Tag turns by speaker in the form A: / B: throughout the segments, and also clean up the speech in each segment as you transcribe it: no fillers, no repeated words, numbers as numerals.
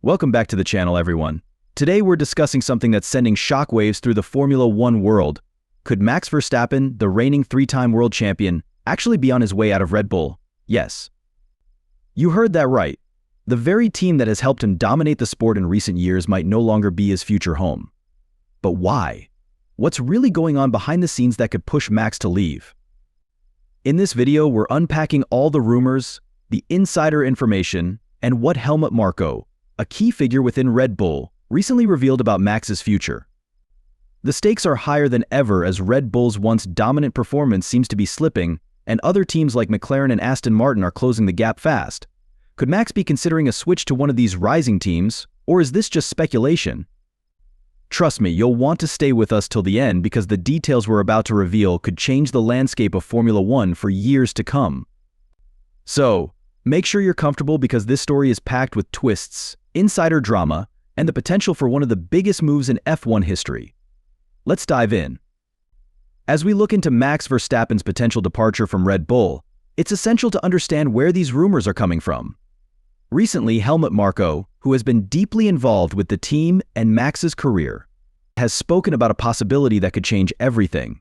A: Welcome back to the channel, everyone. Today we're discussing something that's sending shockwaves through the Formula One world. Could Max Verstappen, the reigning three-time world champion, actually be on his way out of Red Bull? Yes. You heard that right. The very team that has helped him dominate the sport in recent years might no longer be his future home. But why? What's really going on behind the scenes that could push Max to leave? In this video, we're unpacking all the rumors, the insider information, and what Helmut Marko, a key figure within Red Bull, recently revealed about Max's future. The stakes are higher than ever as Red Bull's once dominant performance seems to be slipping, and other teams like McLaren and Aston Martin are closing the gap fast. Could Max be considering a switch to one of these rising teams, or is this just speculation? Trust me, you'll want to stay with us till the end because the details we're about to reveal could change the landscape of Formula One for years to come. So, make sure you're comfortable because this story is packed with twists, insider drama, and the potential for one of the biggest moves in F1 history. Let's dive in. As we look into Max Verstappen's potential departure from Red Bull, it's essential to understand where these rumors are coming from. Recently, Helmut Marko, who has been deeply involved with the team and Max's career, has spoken about a possibility that could change everything.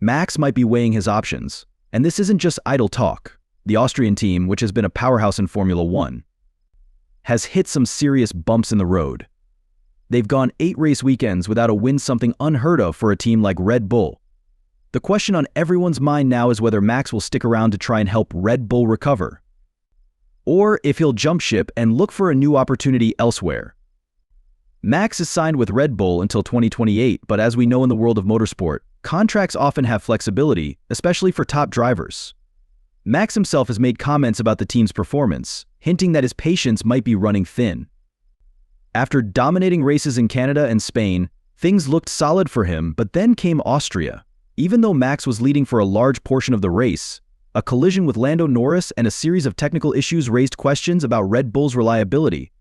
A: Max might be weighing his options, and this isn't just idle talk. The Austrian team, which has been a powerhouse in Formula One, has hit some serious bumps in the road. They've gone 8 race weekends without a win, something unheard of for a team like Red Bull. The question on everyone's mind now is whether Max will stick around to try and help Red Bull recover, or if he'll jump ship and look for a new opportunity elsewhere. Max is signed with Red Bull until 2028, but as we know in the world of motorsport, contracts often have flexibility, especially for top drivers. Max himself has made comments about the team's performance, hinting that his patience might be running thin. After dominating races in Canada and Spain, things looked solid for him, but then came Austria. Even though Max was leading for a large portion of the race, a collision with Lando Norris and a series of technical issues raised questions about Red Bull's reliability.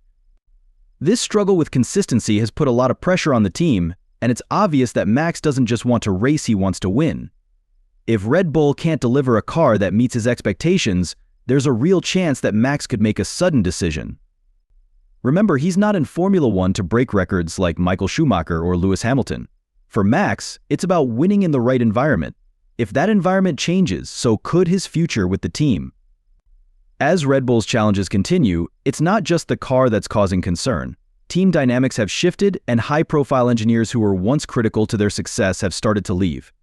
A: This struggle with consistency has put a lot of pressure on the team, and it's obvious that Max doesn't just want to race, he wants to win. If Red Bull can't deliver a car that meets his expectations, there's a real chance that Max could make a sudden decision. Remember, he's not in Formula One to break records like Michael Schumacher or Lewis Hamilton. For Max, it's about winning in the right environment. If that environment changes, so could his future with the team. As Red Bull's challenges continue, it's not just the car that's causing concern. Team dynamics have shifted, and high-profile engineers who were once critical to their success have started to leave.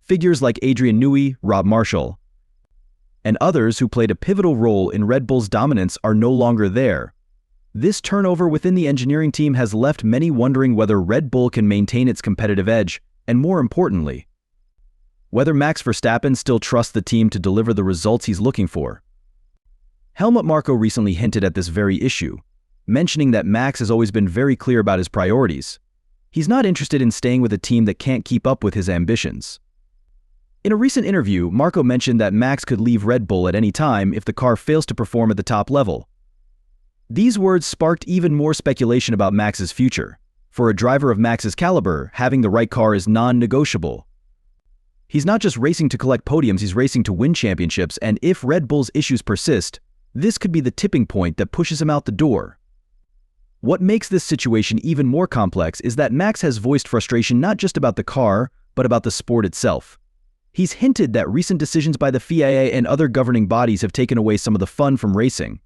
A: Figures like Adrian Newey, Rob Marshall, and others who played a pivotal role in Red Bull's dominance are no longer there. This turnover within the engineering team has left many wondering whether Red Bull can maintain its competitive edge, and more importantly, whether Max Verstappen still trusts the team to deliver the results he's looking for. Helmut Marko recently hinted at this very issue, mentioning that Max has always been very clear about his priorities. He's not interested in staying with a team that can't keep up with his ambitions. In a recent interview, Marko mentioned that Max could leave Red Bull at any time if the car fails to perform at the top level. These words sparked even more speculation about Max's future. For a driver of Max's caliber, having the right car is non-negotiable. He's not just racing to collect podiums, he's racing to win championships, and if Red Bull's issues persist, this could be the tipping point that pushes him out the door. What makes this situation even more complex is that Max has voiced frustration not just about the car, but about the sport itself. He's hinted that recent decisions by the FIA and other governing bodies have taken away some of the fun from racing.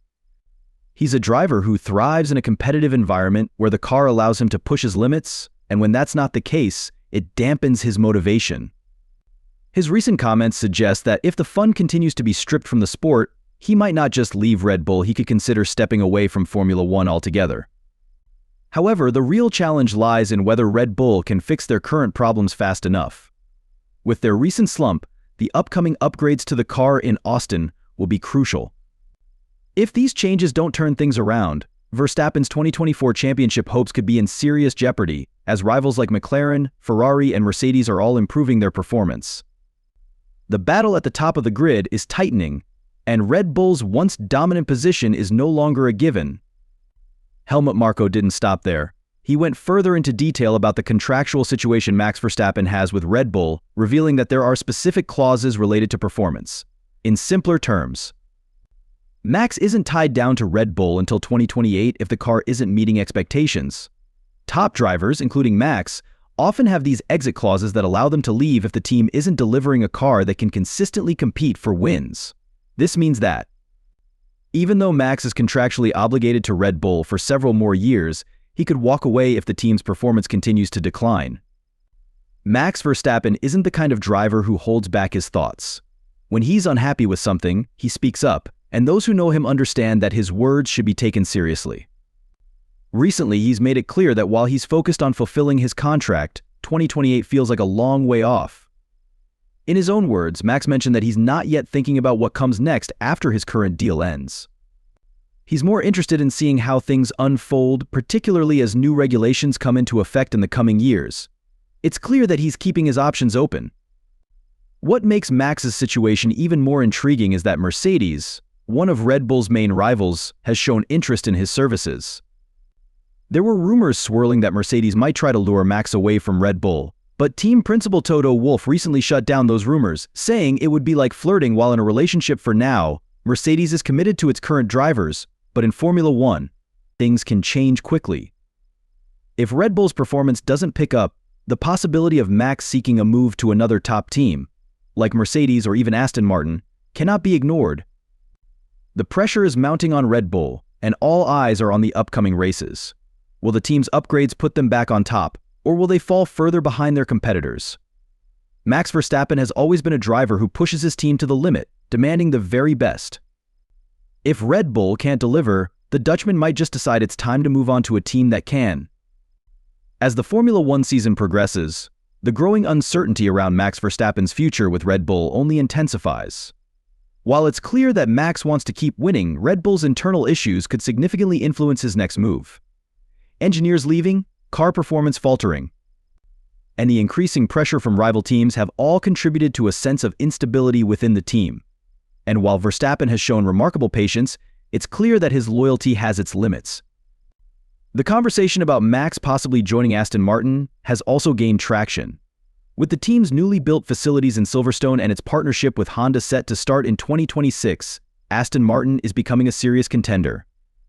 A: He's a driver who thrives in a competitive environment where the car allows him to push his limits, and when that's not the case, it dampens his motivation. His recent comments suggest that if the fun continues to be stripped from the sport, he might not just leave Red Bull, he could consider stepping away from Formula One altogether. However, the real challenge lies in whether Red Bull can fix their current problems fast enough. With their recent slump, the upcoming upgrades to the car in Austin will be crucial. If these changes don't turn things around, Verstappen's 2024 championship hopes could be in serious jeopardy, as rivals like McLaren, Ferrari, and Mercedes are all improving their performance. The battle at the top of the grid is tightening, and Red Bull's once dominant position is no longer a given. Helmut Marko didn't stop there. He went further into detail about the contractual situation Max Verstappen has with Red Bull, revealing that there are specific clauses related to performance. In simpler terms, Max isn't tied down to Red Bull until 2028 if the car isn't meeting expectations. Top drivers, including Max, often have these exit clauses that allow them to leave if the team isn't delivering a car that can consistently compete for wins. This means that, even though Max is contractually obligated to Red Bull for several more years, he could walk away if the team's performance continues to decline. Max Verstappen isn't the kind of driver who holds back his thoughts. When he's unhappy with something, he speaks up, and those who know him understand that his words should be taken seriously. Recently, he's made it clear that while he's focused on fulfilling his contract, 2028 feels like a long way off. In his own words, Max mentioned that he's not yet thinking about what comes next after his current deal ends. He's more interested in seeing how things unfold, particularly as new regulations come into effect in the coming years. It's clear that he's keeping his options open. What makes Max's situation even more intriguing is that Mercedes, one of Red Bull's main rivals, has shown interest in his services. There were rumors swirling that Mercedes might try to lure Max away from Red Bull, but team principal Toto Wolff recently shut down those rumors, saying it would be like flirting while in a relationship. For now, Mercedes is committed to its current drivers, but in Formula One, things can change quickly. If Red Bull's performance doesn't pick up, the possibility of Max seeking a move to another top team, like Mercedes or even Aston Martin, cannot be ignored. The pressure is mounting on Red Bull, and all eyes are on the upcoming races. Will the team's upgrades put them back on top, or will they fall further behind their competitors? Max Verstappen has always been a driver who pushes his team to the limit, demanding the very best. If Red Bull can't deliver, the Dutchman might just decide it's time to move on to a team that can. As the Formula One season progresses, the growing uncertainty around Max Verstappen's future with Red Bull only intensifies. While it's clear that Max wants to keep winning, Red Bull's internal issues could significantly influence his next move. Engineers leaving, car performance faltering, and the increasing pressure from rival teams have all contributed to a sense of instability within the team. And while Verstappen has shown remarkable patience, it's clear that his loyalty has its limits. The conversation about Max possibly joining Aston Martin has also gained traction. With the team's newly built facilities in Silverstone and its partnership with Honda set to start in 2026, Aston Martin is becoming a serious contender.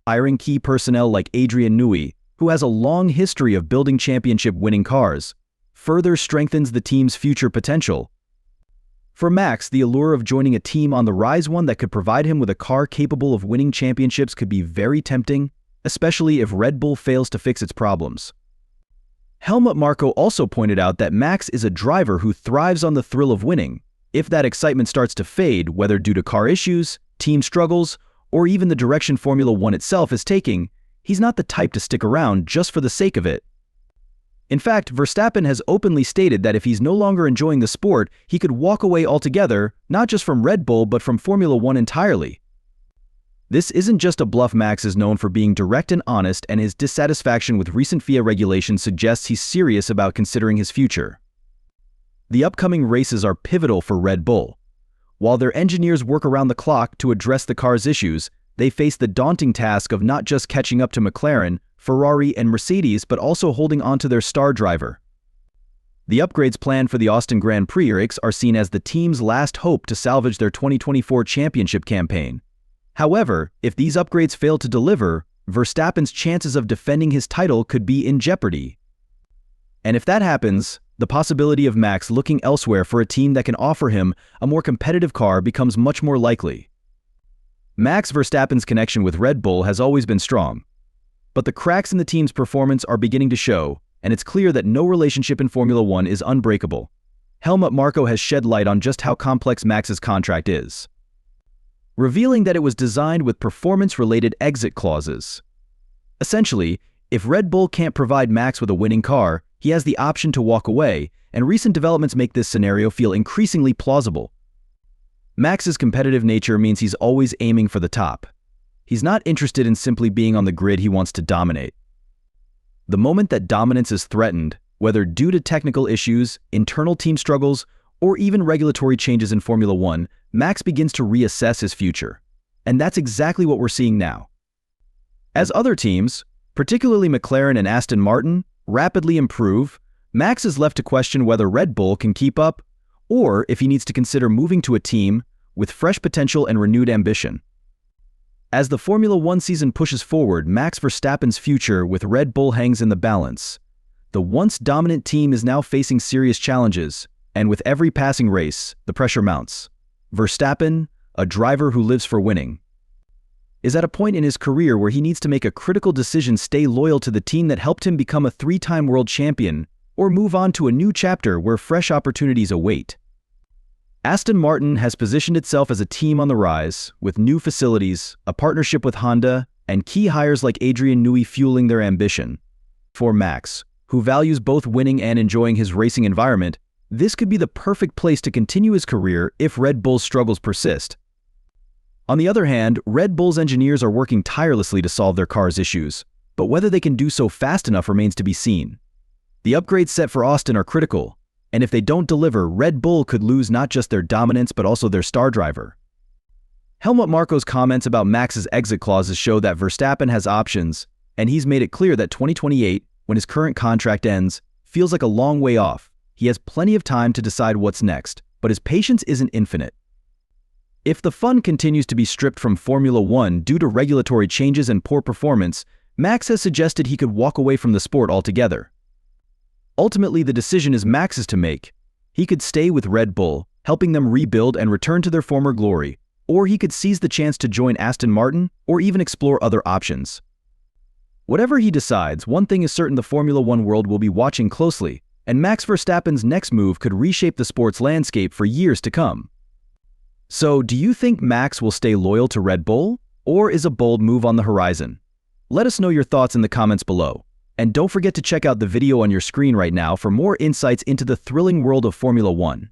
A: Hiring key personnel like Adrian Newey, who has a long history of building championship-winning cars, further strengthens the team's future potential. For Max, the allure of joining a team on the rise, one that could provide him with a car capable of winning championships, could be very tempting, especially if Red Bull fails to fix its problems. Helmut Marko also pointed out that Max is a driver who thrives on the thrill of winning. If that excitement starts to fade, whether due to car issues, team struggles, or even the direction Formula One itself is taking, he's not the type to stick around just for the sake of it. In fact, Verstappen has openly stated that if he's no longer enjoying the sport, he could walk away altogether, not just from Red Bull but from Formula One entirely. This isn't just a bluff. Max is known for being direct and honest, and his dissatisfaction with recent FIA regulations suggests he's serious about considering his future. The upcoming races are pivotal for Red Bull. While their engineers work around the clock to address the car's issues, they face the daunting task of not just catching up to McLaren, Ferrari, and Mercedes, but also holding on to their star driver. The upgrades planned for the Austin Grand Prix are seen as the team's last hope to salvage their 2024 championship campaign. However, if these upgrades fail to deliver, Verstappen's chances of defending his title could be in jeopardy. And if that happens, the possibility of Max looking elsewhere for a team that can offer him a more competitive car becomes much more likely. Max Verstappen's connection with Red Bull has always been strong, but the cracks in the team's performance are beginning to show, and it's clear that no relationship in Formula One is unbreakable. Helmut Marko has shed light on just how complex Max's contract is, revealing that it was designed with performance-related exit clauses. Essentially, if Red Bull can't provide Max with a winning car, he has the option to walk away, and recent developments make this scenario feel increasingly plausible. Max's competitive nature means he's always aiming for the top. He's not interested in simply being on the grid. He wants to dominate. The moment that dominance is threatened, whether due to technical issues, internal team struggles, or even regulatory changes in Formula One, Max begins to reassess his future. And that's exactly what we're seeing now. As other teams, particularly McLaren and Aston Martin, rapidly improve, Max is left to question whether Red Bull can keep up, or if he needs to consider moving to a team with fresh potential and renewed ambition. As the Formula One season pushes forward, Max Verstappen's future with Red Bull hangs in the balance. The once dominant team is now facing serious challenges, and with every passing race, the pressure mounts. Verstappen, a driver who lives for winning, is at a point in his career where he needs to make a critical decision: stay loyal to the team that helped him become a three-time world champion, or move on to a new chapter where fresh opportunities await. Aston Martin has positioned itself as a team on the rise, with new facilities, a partnership with Honda, and key hires like Adrian Newey fueling their ambition. For Max, who values both winning and enjoying his racing environment, this could be the perfect place to continue his career if Red Bull's struggles persist. On the other hand, Red Bull's engineers are working tirelessly to solve their car's issues, but whether they can do so fast enough remains to be seen. The upgrades set for Austin are critical, and if they don't deliver, Red Bull could lose not just their dominance but also their star driver. Helmut Marko's comments about Max's exit clauses show that Verstappen has options, and he's made it clear that 2028, when his current contract ends, feels like a long way off. He has plenty of time to decide what's next, but his patience isn't infinite. If the fun continues to be stripped from Formula One due to regulatory changes and poor performance, Max has suggested he could walk away from the sport altogether. Ultimately, the decision is Max's to make. He could stay with Red Bull, helping them rebuild and return to their former glory, or he could seize the chance to join Aston Martin or even explore other options. Whatever he decides, one thing is certain: the Formula One world will be watching closely, and Max Verstappen's next move could reshape the sport's landscape for years to come. So, do you think Max will stay loyal to Red Bull, or is a bold move on the horizon? Let us know your thoughts in the comments below. And don't forget to check out the video on your screen right now for more insights into the thrilling world of Formula One.